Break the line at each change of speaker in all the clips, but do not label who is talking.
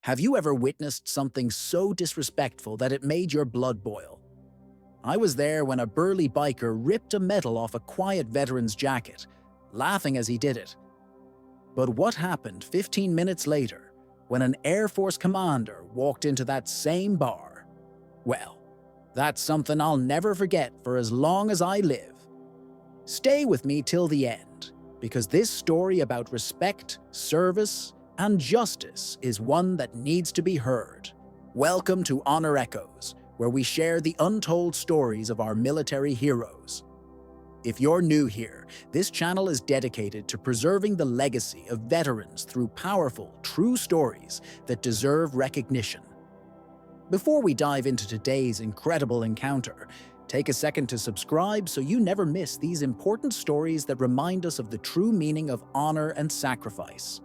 Have you ever witnessed something so disrespectful that it made your blood boil? I was there when a burly biker ripped a medal off a quiet veteran's jacket, laughing as he did it. But what happened 15 minutes later when an Air Force commander walked into that same bar? Well, that's something I'll never forget for as long as I live. Stay with me till the end, because this story about respect, service, and justice is one that needs to be heard. Welcome to Honor Echoes, where we share the untold stories of our military heroes. If you're new here, this channel is dedicated to preserving the legacy of veterans through powerful, true stories that deserve recognition. Before we dive into today's incredible encounter, take a second to subscribe so you never miss these important stories that remind us of the true meaning of honor and sacrifice.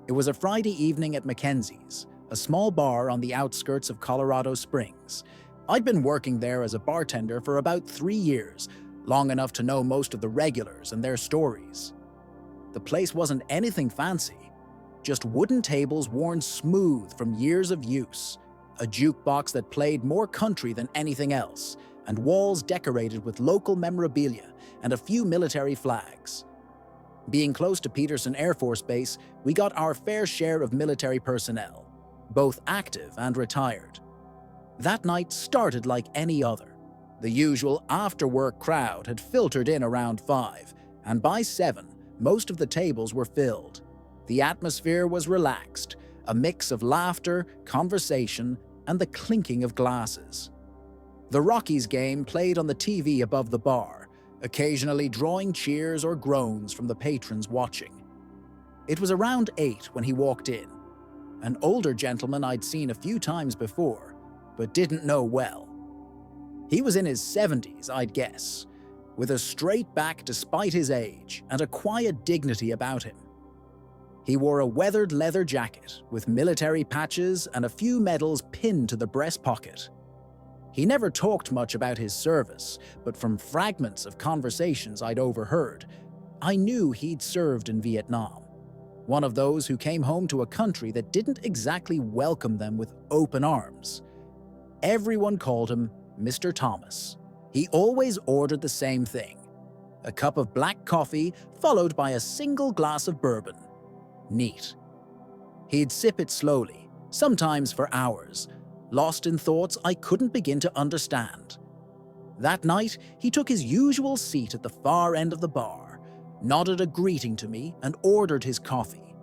It was a Friday evening at Mackenzie's, a small bar on the outskirts of Colorado Springs. I'd been working there as a bartender for about 3 years, long enough to know most of the regulars and their stories. The place wasn't anything fancy, just wooden tables worn smooth from years of use, a jukebox that played more country than anything else, and walls decorated with local memorabilia and a few military flags. Being close to Peterson Air Force Base, we got our fair share of military personnel, both active and retired. That night started like any other. The usual after-work crowd had filtered in around 5, and by 7, most of the tables were filled. The atmosphere was relaxed, a mix of laughter, conversation, and the clinking of glasses. The Rockies game played on the TV above the bar, occasionally drawing cheers or groans from the patrons watching. It was around 8 when he walked in, an older gentleman I'd seen a few times before, but didn't know well. He was in his 70s, I'd guess, with a straight back despite his age and a quiet dignity about him. He wore a weathered leather jacket with military patches and a few medals pinned to the breast pocket. He never talked much about his service, but from fragments of conversations I'd overheard, I knew he'd served in Vietnam. One of those who came home to a country that didn't exactly welcome them with open arms. Everyone called him Mr. Thomas. He always ordered the same thing: a cup of black coffee followed by a single glass of bourbon. Neat. He'd sip it slowly, sometimes for hours, lost in thoughts I couldn't begin to understand. That night, he took his usual seat at the far end of the bar, nodded a greeting to me, and ordered his coffee.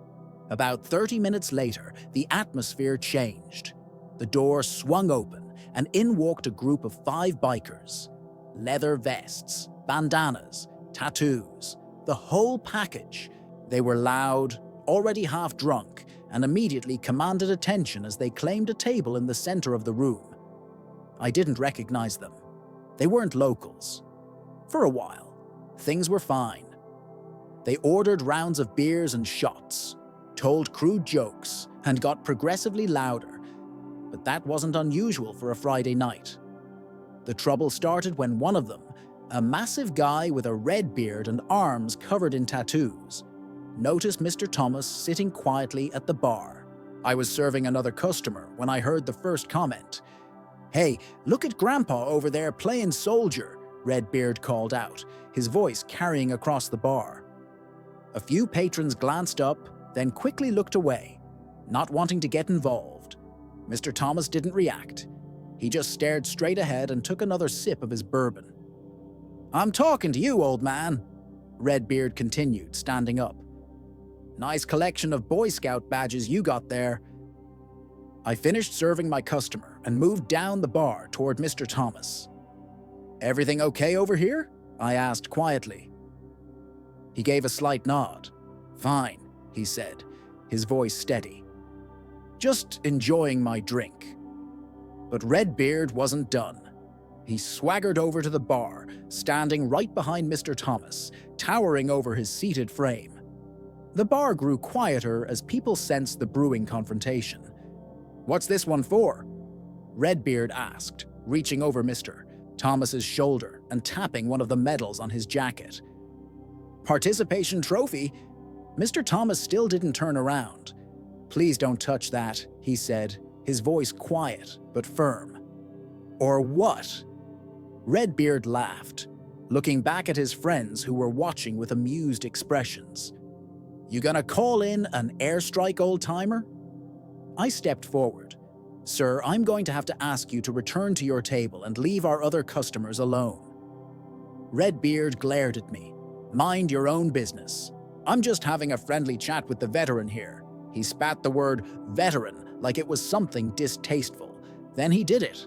About 30 minutes later, the atmosphere changed. The door swung open, and in walked a group of 5 bikers. Leather vests, bandanas, tattoos, the whole package. They were loud, already half drunk, and immediately commanded attention as they claimed a table in the center of the room. I didn't recognize them. They weren't locals. For a while, things were fine. They ordered rounds of beers and shots, told crude jokes, and got progressively louder, but that wasn't unusual for a Friday night. The trouble started when one of them, a massive guy with a red beard and arms covered in tattoos, noticed Mr. Thomas sitting quietly at the bar. I was serving another customer when I heard the first comment. "Hey, look at Grandpa over there playing soldier," Redbeard called out, his voice carrying across the bar. A few patrons glanced up, then quickly looked away, not wanting to get involved. Mr. Thomas didn't react. He just stared straight ahead and took another sip of his bourbon. "I'm talking to you, old man," Redbeard continued, standing up. "Nice collection of Boy Scout badges you got there." I finished serving my customer and moved down the bar toward Mr. Thomas. "Everything okay over here?" I asked quietly. He gave a slight nod. "Fine," he said, his voice steady. "Just enjoying my drink." But Redbeard wasn't done. He swaggered over to the bar, standing right behind Mr. Thomas, towering over his seated frame. The bar grew quieter as people sensed the brewing confrontation. "What's this one for?" Redbeard asked, reaching over Mr. Thomas's shoulder and tapping one of the medals on his jacket. "Participation trophy." Mr. Thomas still didn't turn around. "Please don't touch that," he said, his voice quiet but firm. "Or what?" Redbeard laughed, looking back at his friends who were watching with amused expressions. "You gonna call in an airstrike, old-timer?" I stepped forward. "Sir, I'm going to have to ask you to return to your table and leave our other customers alone." Redbeard glared at me. "Mind your own business. I'm just having a friendly chat with the veteran here." He spat the word veteran like it was something distasteful. Then he did it.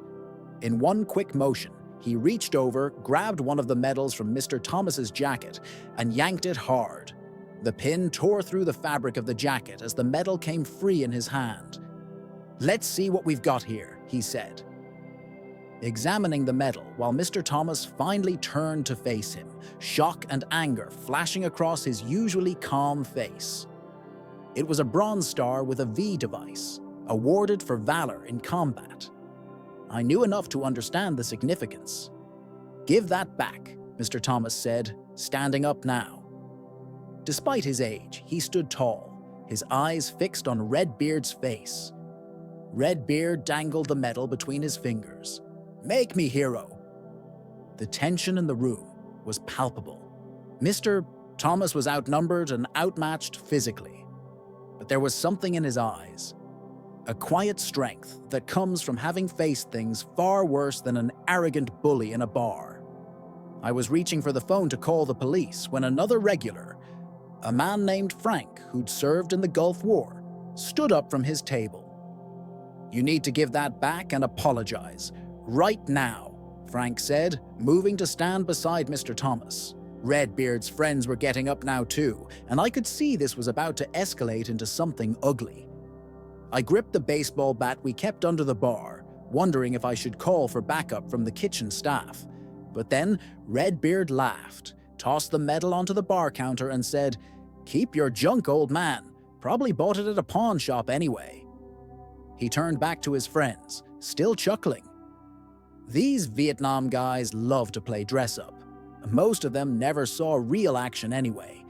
In one quick motion, he reached over, grabbed one of the medals from Mr. Thomas's jacket, and yanked it hard. The pin tore through the fabric of the jacket as the medal came free in his hand. "Let's see what we've got here," he said, examining the medal while Mr. Thomas finally turned to face him, shock and anger flashing across his usually calm face. It was a bronze star with a V device, awarded for valor in combat. I knew enough to understand the significance. "Give that back," Mr. Thomas said, standing up now. Despite his age, he stood tall, his eyes fixed on Redbeard's face. Redbeard dangled the medal between his fingers. "Make me hero." The tension in the room was palpable. Mr. Thomas was outnumbered and outmatched physically, but there was something in his eyes. A quiet strength that comes from having faced things far worse than an arrogant bully in a bar. I was reaching for the phone to call the police when another regular, a man named Frank who'd served in the Gulf War, stood up from his table. "You need to give that back and apologize. Right now," Frank said, moving to stand beside Mr. Thomas. Redbeard's friends were getting up now too, and I could see this was about to escalate into something ugly. I gripped the baseball bat we kept under the bar, wondering if I should call for backup from the kitchen staff. But then Redbeard laughed, tossed the medal onto the bar counter and said, "Keep your junk, old man. Probably bought it at a pawn shop anyway." He turned back to his friends, still chuckling. These Vietnam guys love to play dress-up. Most of them never saw real action anyway.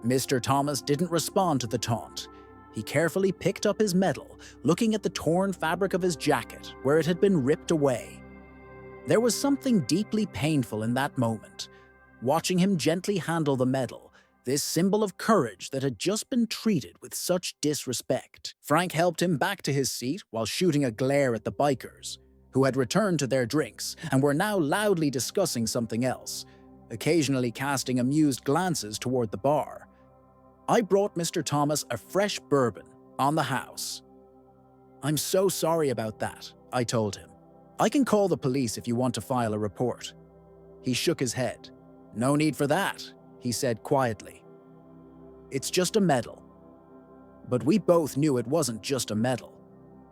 Mr. Thomas didn't respond to the taunt. He carefully picked up his medal, looking at the torn fabric of his jacket where it had been ripped away. There was something deeply painful in that moment, watching him gently handle the medal, this symbol of courage that had just been treated with such disrespect. Frank helped him back to his seat while shooting a glare at the bikers, who had returned to their drinks and were now loudly discussing something else, occasionally casting amused glances toward the bar. I brought Mr. Thomas a fresh bourbon on the house. "I'm so sorry about that," I told him. "I can call the police if you want to file a report." He shook his head. "No need for that," he said quietly. "It's just a medal." But we both knew it wasn't just a medal.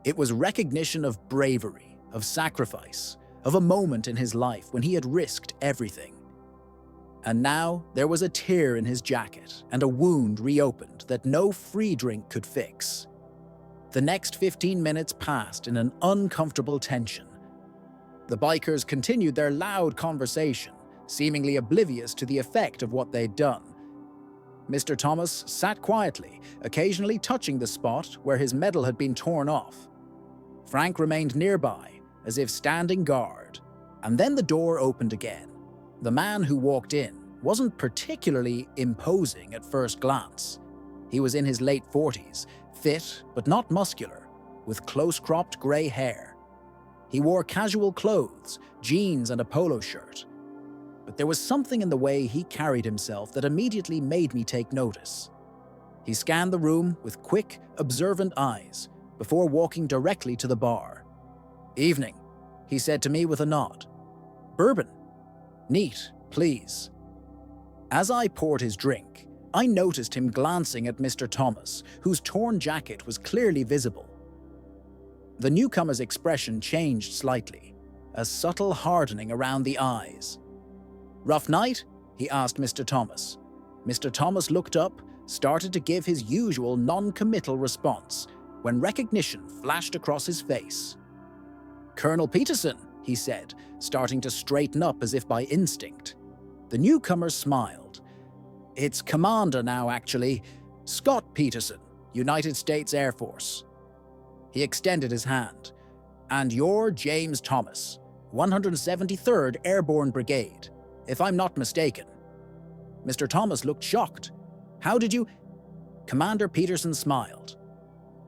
It was recognition of bravery, of sacrifice, of a moment in his life when he had risked everything. And now there was a tear in his jacket and a wound reopened that no free drink could fix. The next 15 minutes passed in an uncomfortable tension. The bikers continued their loud conversation, seemingly oblivious to the effect of what they'd done. Mr. Thomas sat quietly, occasionally touching the spot where his medal had been torn off. Frank remained nearby, as if standing guard. And then the door opened again. The man who walked in wasn't particularly imposing at first glance. He was in his late 40s, fit but not muscular, with close-cropped gray hair. He wore casual clothes, jeans and a polo shirt. But there was something in the way he carried himself that immediately made me take notice. He scanned the room with quick, observant eyes before walking directly to the bar. "Evening," he said to me with a nod. "Bourbon." "Neat, please." As I poured his drink, I noticed him glancing at Mr. Thomas, whose torn jacket was clearly visible. The newcomer's expression changed slightly, a subtle hardening around the eyes. "Rough night?" he asked Mr. Thomas. Mr. Thomas looked up, started to give his usual non-committal response, when recognition flashed across his face. "Colonel Peterson," he said, starting to straighten up as if by instinct. The newcomer smiled. "It's Commander now, actually. Scott Peterson. United States Air Force. He extended his hand. And you're James Thomas, 173rd Airborne Brigade, if I'm not mistaken. Mr. Thomas looked shocked. How did you... Commander Peterson smiled.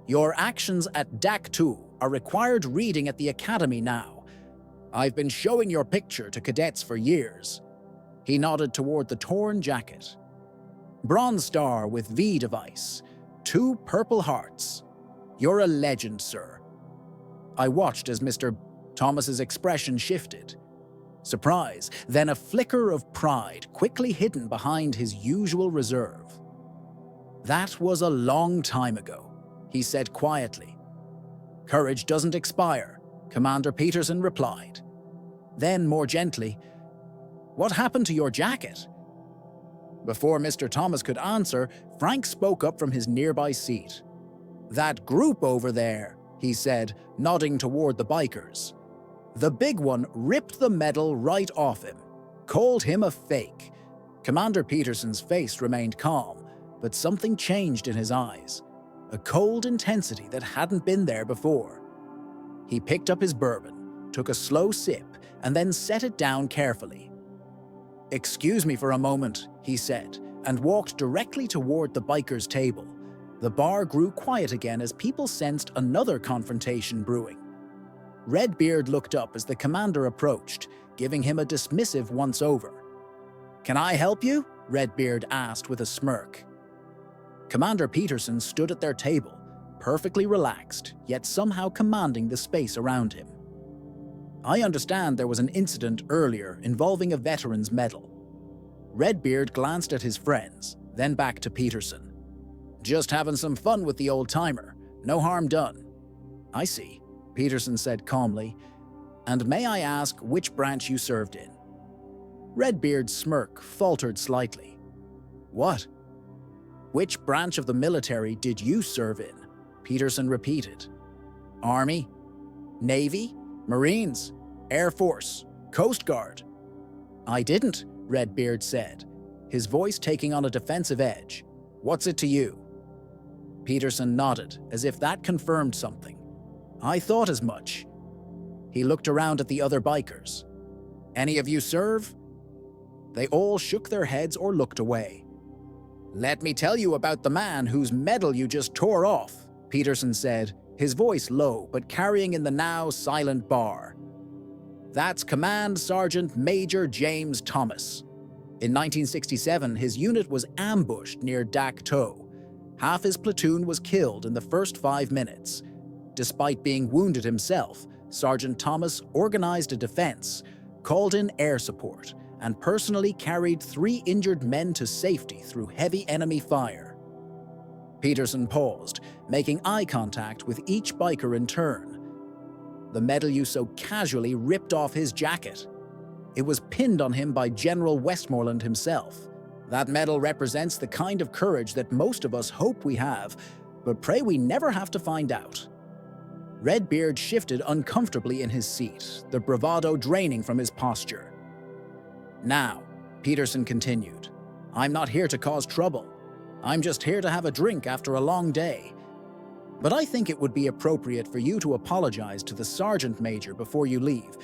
Your actions at DAC 2 are required reading at the academy now. I've been showing your picture to cadets for years. He nodded toward the torn jacket. Bronze Star with V device, 2 Purple Hearts. You're a legend, sir. I watched as Mr. Thomas's expression shifted. Surprise, then a flicker of pride quickly hidden behind his usual reserve. That was a long time ago, he said quietly. Courage doesn't expire, Commander Peterson replied. Then, more gently, what happened to your jacket? Before Mr. Thomas could answer, Frank spoke up from his nearby seat. That group over there, he said, nodding toward the bikers. The big one ripped the medal right off him, called him a fake. Commander Peterson's face remained calm, but something changed in his eyes, a cold intensity that hadn't been there before. He picked up his bourbon, took a slow sip, and then set it down carefully. Excuse me for a moment, he said, and walked directly toward the bikers' table. The bar grew quiet again as people sensed another confrontation brewing. Redbeard looked up as the commander approached, giving him a dismissive once-over. Can I help you? Redbeard asked with a smirk. Commander Peterson stood at their table, perfectly relaxed, yet somehow commanding the space around him. I understand there was an incident earlier involving a veteran's medal. Redbeard glanced at his friends, then back to Peterson. Just having some fun with the old-timer. No harm done. I see, Peterson said calmly. And may I ask which branch you served in? Redbeard's smirk faltered slightly. What? Which branch of the military did you serve in? Peterson repeated. Army? Navy? Marines? Air Force? Coast Guard? I didn't, Redbeard said, his voice taking on a defensive edge. What's it to you? Peterson nodded, as if that confirmed something. I thought as much. He looked around at the other bikers. Any of you serve? They all shook their heads or looked away. Let me tell you about the man whose medal you just tore off, Peterson said, his voice low but carrying in the now silent bar. That's Command Sergeant Major James Thomas. In 1967, his unit was ambushed near Dak To. Half his platoon was killed in the first 5 minutes. Despite being wounded himself, Sergeant Thomas organized a defense, called in air support, and personally carried 3 injured men to safety through heavy enemy fire. Peterson paused, making eye contact with each biker in turn. The medal you so casually ripped off his jacket. It was pinned on him by General Westmoreland himself. That medal represents the kind of courage that most of us hope we have, but pray we never have to find out. Redbeard shifted uncomfortably in his seat, the bravado draining from his posture. Now, Peterson continued, I'm not here to cause trouble. I'm just here to have a drink after a long day. But I think it would be appropriate for you to apologize to the sergeant major before you leave,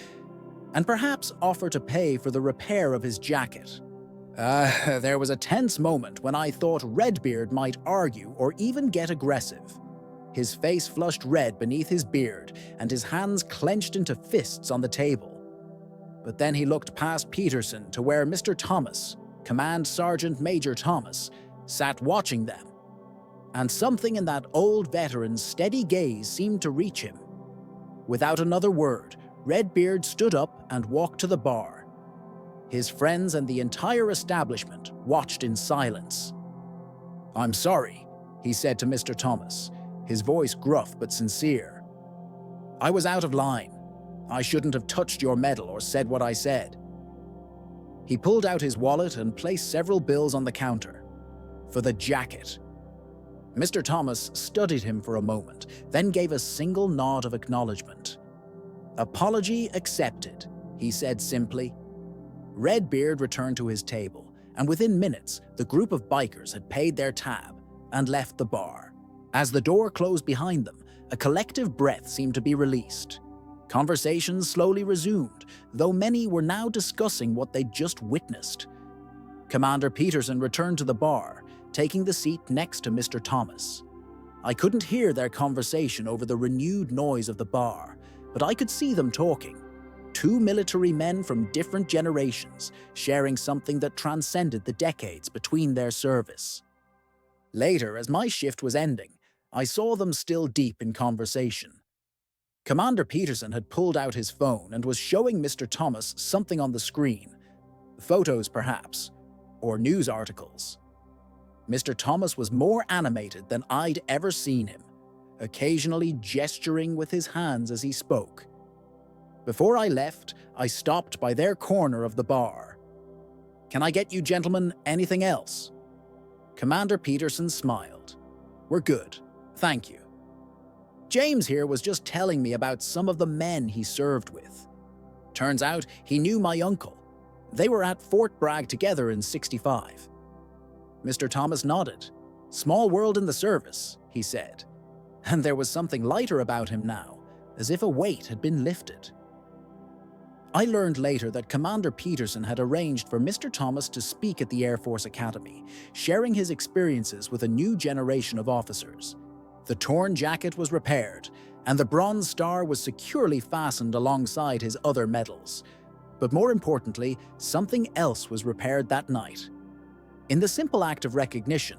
and perhaps offer to pay for the repair of his jacket. There was a tense moment when I thought Redbeard might argue or even get aggressive. His face flushed red beneath his beard, and his hands clenched into fists on the table. But then he looked past Peterson to where Mr. Thomas, Command Sergeant Major Thomas, sat watching them. And something in that old veteran's steady gaze seemed to reach him. Without another word, Redbeard stood up and walked to the bar. His friends and the entire establishment watched in silence. I'm sorry, he said to Mr. Thomas, his voice gruff but sincere. I was out of line. I shouldn't have touched your medal or said what I said. He pulled out his wallet and placed several bills on the counter. For the jacket. Mr. Thomas studied him for a moment, then gave a single nod of acknowledgement. Apology accepted, he said simply. Redbeard returned to his table, and within minutes, the group of bikers had paid their tab and left the bar. As the door closed behind them, a collective breath seemed to be released. Conversations slowly resumed, though many were now discussing what they'd just witnessed. Commander Peterson returned to the bar, taking the seat next to Mr. Thomas. I couldn't hear their conversation over the renewed noise of the bar, but I could see them talking. Two military men from different generations, sharing something that transcended the decades between their service. Later, as my shift was ending, I saw them still deep in conversation. Commander Peterson had pulled out his phone and was showing Mr. Thomas something on the screen. Photos, perhaps, or news articles. Mr. Thomas was more animated than I'd ever seen him, occasionally gesturing with his hands as he spoke. Before I left, I stopped by their corner of the bar. "Can I get you gentlemen anything else?" Commander Peterson smiled. "We're good, thank you." James here was just telling me about some of the men he served with. Turns out he knew my uncle. They were at Fort Bragg together in '65. Mr. Thomas nodded. "Small world in the service," he said. And there was something lighter about him now, as if a weight had been lifted. I learned later that Commander Peterson had arranged for Mr. Thomas to speak at the Air Force Academy, sharing his experiences with a new generation of officers. The torn jacket was repaired, and the Bronze Star was securely fastened alongside his other medals. But more importantly, something else was repaired that night. In the simple act of recognition,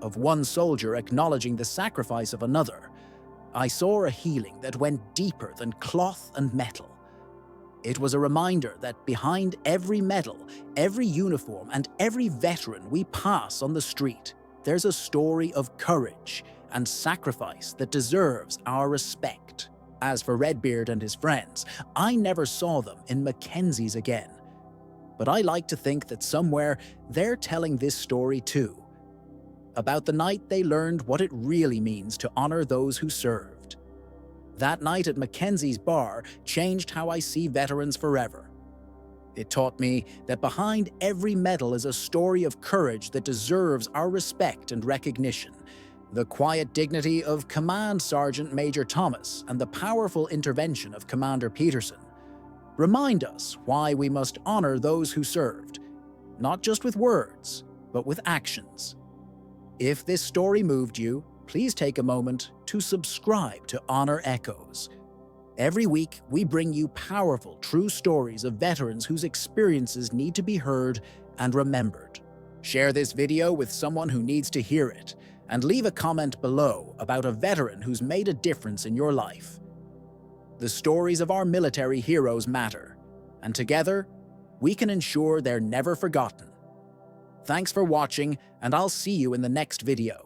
of one soldier acknowledging the sacrifice of another, I saw a healing that went deeper than cloth and metal. It was a reminder that behind every medal, every uniform, and every veteran we pass on the street, there's a story of courage and sacrifice that deserves our respect. As for Redbeard and his friends, I never saw them in Mackenzie's again. But I like to think that somewhere they're telling this story too, about the night they learned what it really means to honor those who served. That night at Mackenzie's bar changed how I see veterans forever. It taught me that behind every medal is a story of courage that deserves our respect and recognition. The quiet dignity of Command Sergeant Major Thomas and the powerful intervention of Commander Peterson remind us why we must honor those who served, not just with words, but with actions. If this story moved you, please take a moment to subscribe to Honor Echoes. Every week, we bring you powerful, true stories of veterans whose experiences need to be heard and remembered. Share this video with someone who needs to hear it, and leave a comment below about a veteran who's made a difference in your life. The stories of our military heroes matter, and together, we can ensure they're never forgotten. Thanks for watching, and I'll see you in the next video.